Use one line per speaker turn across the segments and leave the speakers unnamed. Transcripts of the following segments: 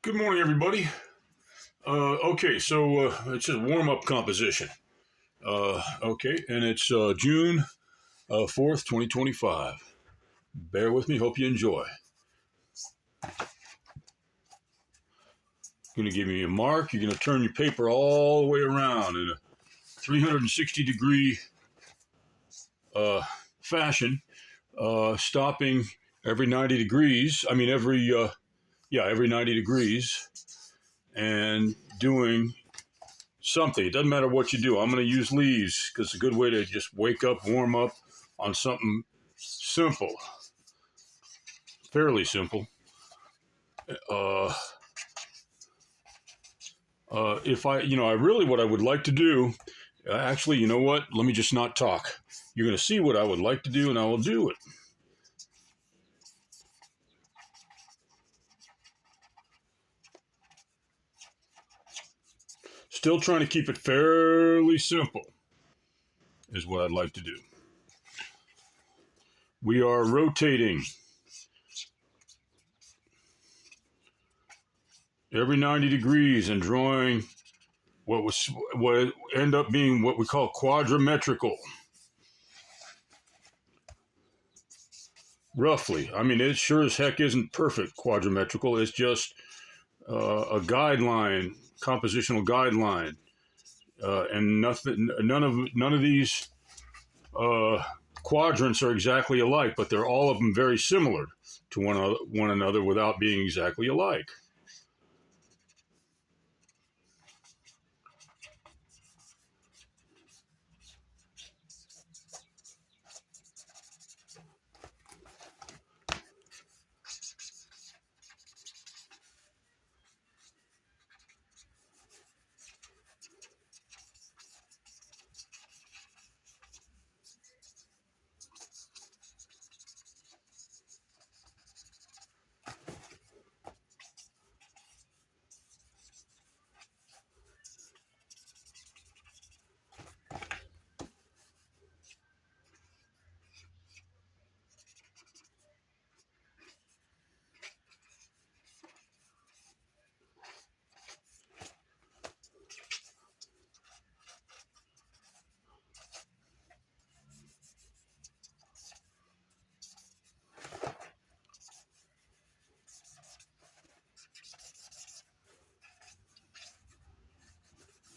Good morning, everybody. Okay, so it's a warm-up composition. Okay, and it's June 4th, 2025. Bear with me. Hope you enjoy. Going to give me a mark. You're going to turn your paper all the way around in a 360-degree fashion, stopping every 90 degrees. Every 90 degrees, and doing something. It doesn't matter what you do. I'm going to use leaves because it's a good way to just wake up, warm up on something simple, fairly simple. What I would like to do, actually, you know what? Let me just not talk. You're going to see what I would like to do, and I will do it. Still trying to keep it fairly simple is what I'd like to do. We are rotating every 90 degrees and drawing what end up being what we call quadrametrical. Roughly. I mean, it sure as heck isn't perfect quadrametrical. It's just a guideline, compositional guideline, and none of these quadrants are exactly alike, but they're all of them very similar to one another without being exactly alike.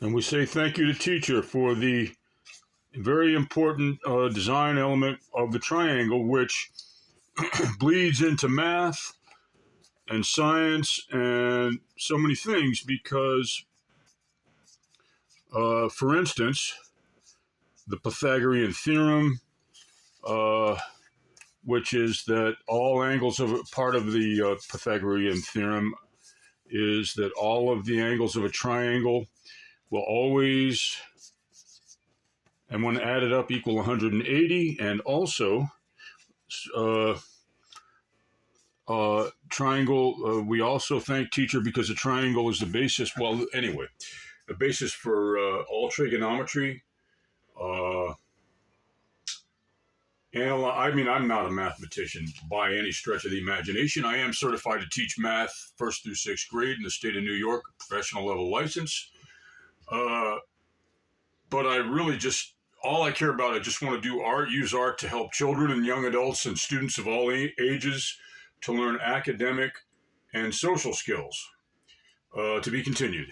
And we say thank you to teacher for the very important design element of the triangle, which bleeds into math and science and so many things because, for instance, the Pythagorean theorem, which is that all angles of part of the Pythagorean theorem is that all of the angles of a triangle will always, and when added up, equal 180, and also triangle, we also thank teacher because a triangle is the basis, the basis for all trigonometry. I'm not a mathematician by any stretch of the imagination. I am certified to teach math 1st through 6th grade in the state of New York, professional level license. But all I care about, I just want to do art, use art to help children and young adults and students of all ages to learn academic and social skills. To be continued.